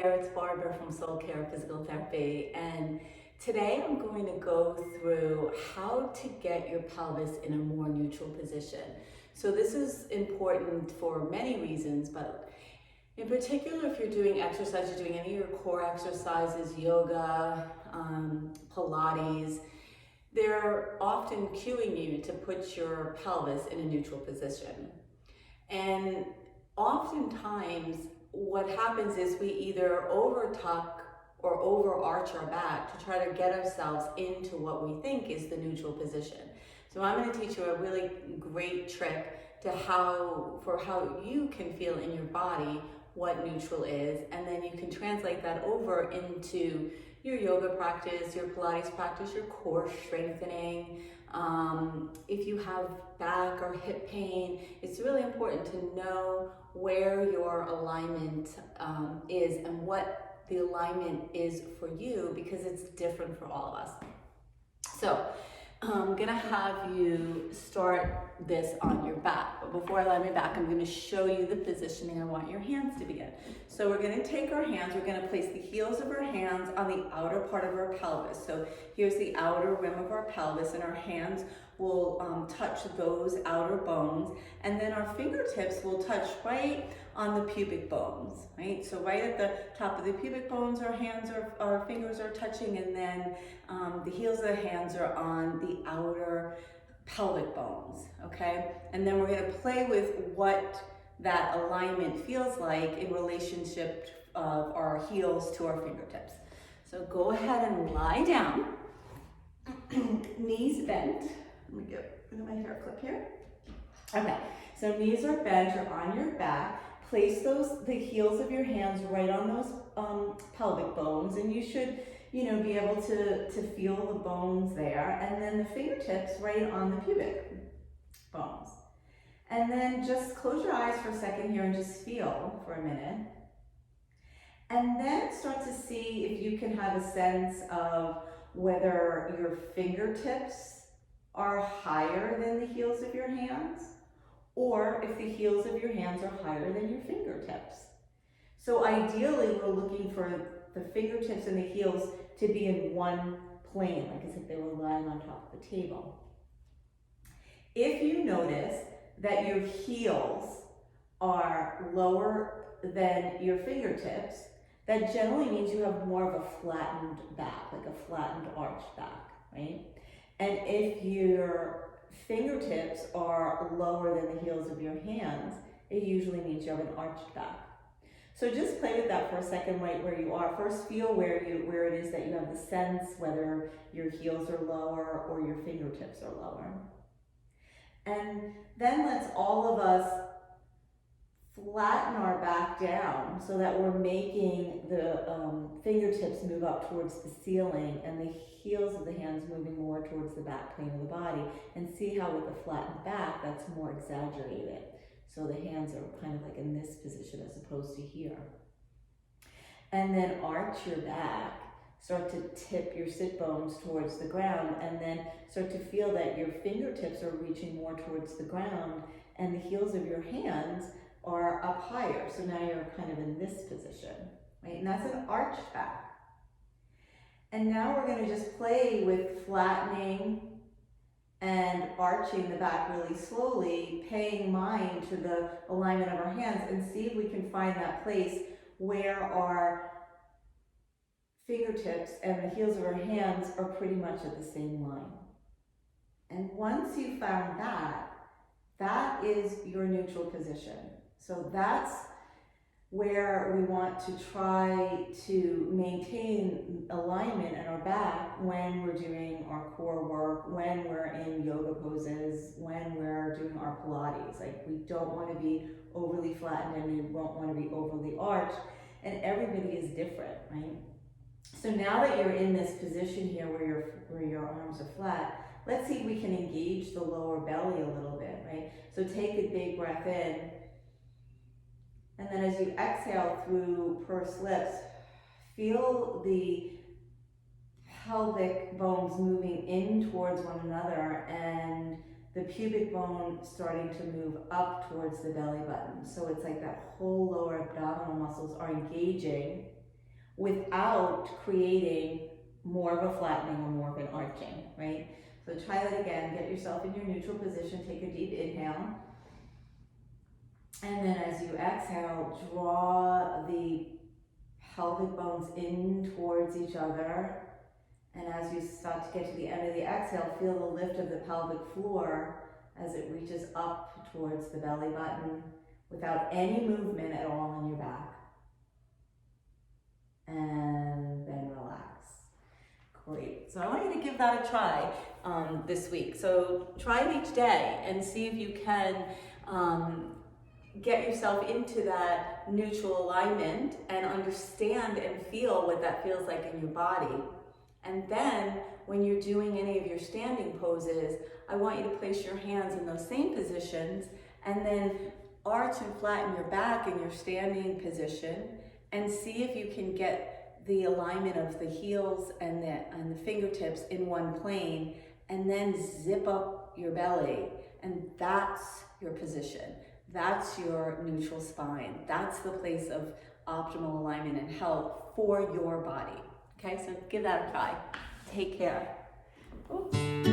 there, it's Barbara from Soul Care Physical Therapy, and today I'm going to go through how to get your pelvis in a more neutral position. So this is important for many reasons, but in particular if you're doing exercise, you're doing any of your core exercises, yoga, Pilates, they're often cueing you to put your pelvis in a neutral position. And oftentimes what happens is we either over tuck or overarch our back to try to get ourselves into what we think is the neutral position. So I'm going to teach you a really great trick to how you can feel in your body what neutral is, and then you can translate that over into your yoga practice, your Pilates practice, your core strengthening. If you have back or hip pain, it's really important to know where your alignment is and what the alignment is for you, because it's different for all of us. So I'm gonna have you start this on your back, but before I lie on my back, I'm gonna show you the positioning I want your hands to be in. So we're gonna take our hands, we're gonna place the heels of our hands on the outer part of our pelvis. So here's the outer rim of our pelvis, and our hands will touch those outer bones, and then our fingertips will touch right on the pubic bones, right? So right at the top of the pubic bones, our fingers are touching, and then the heels of the hands are on the outer pelvic bones, okay? And then we're gonna play with what that alignment feels like in relationship of our heels to our fingertips. So go ahead and lie down, knees bent. Let me get my hair clip here. Okay, so knees are bent, you're on your back. Place the heels of your hands right on those pelvic bones, and you should, be able to feel the bones there, and then the fingertips right on the pubic bones. And then just close your eyes for a second here and just feel for a minute. And then start to see if you can have a sense of whether your fingertips are higher than the heels of your hands, or if the heels of your hands are higher than your fingertips. So ideally, we're looking for the fingertips and the heels to be in one plane, like as if they were lying on top of the table. If you notice that your heels are lower than your fingertips, that generally means you have more of a flattened back, like a flattened arched back, right? And if your fingertips are lower than the heels of your hands, it usually means you have an arched back. So just play with that for a second right where you are. First feel where it is that you have the sense whether your heels are lower or your fingertips are lower. And then let's all of us flatten our back down so that we're making the fingertips move up towards the ceiling and the heels of the hands moving more towards the back plane of the body, and see how with the flattened back that's more exaggerated. So the hands are kind of like in this position as opposed to here. And then arch your back, start to tip your sit bones towards the ground, and then start to feel that your fingertips are reaching more towards the ground and the heels of your hands are up higher. So now you're kind of in this position, right? And that's an arched back. And now we're going to just play with flattening and arching the back really slowly, paying mind to the alignment of our hands, and see if we can find that place where our fingertips and the heels of our hands are pretty much at the same line. And once you found that, that is your neutral position. So that's where we want to try to maintain alignment in our back when we're doing our core work, when we're in yoga poses, when we're doing our Pilates. Like, we don't want to be overly flattened and we won't want to be overly arched, and everybody is different, right? So now that you're in this position here where your arms are flat, let's see if we can engage the lower belly a little bit, right? So take a big breath in, and then as you exhale through pursed lips, feel the pelvic bones moving in towards one another and the pubic bone starting to move up towards the belly button. So it's like that whole lower abdominal muscles are engaging, without creating more of a flattening or more of an arching, right? So try that again. Get yourself in your neutral position. Take a deep inhale. And then as you exhale, draw the pelvic bones in towards each other. And as you start to get to the end of the exhale, feel the lift of the pelvic floor as it reaches up towards the belly button without any movement at all in your back. And then relax. Great. So I want you to give that a try this week. So try it each day and see if you can get yourself into that neutral alignment and understand and feel what that feels like in your body. And then when you're doing any of your standing poses, I want you to place your hands in those same positions and then arch and flatten your back in your standing position and see if you can get the alignment of the heels and the fingertips in one plane, and then zip up your belly. And that's your position. That's your neutral spine. That's the place of optimal alignment and health for your body. Okay, so give that a try. Take care. Oops.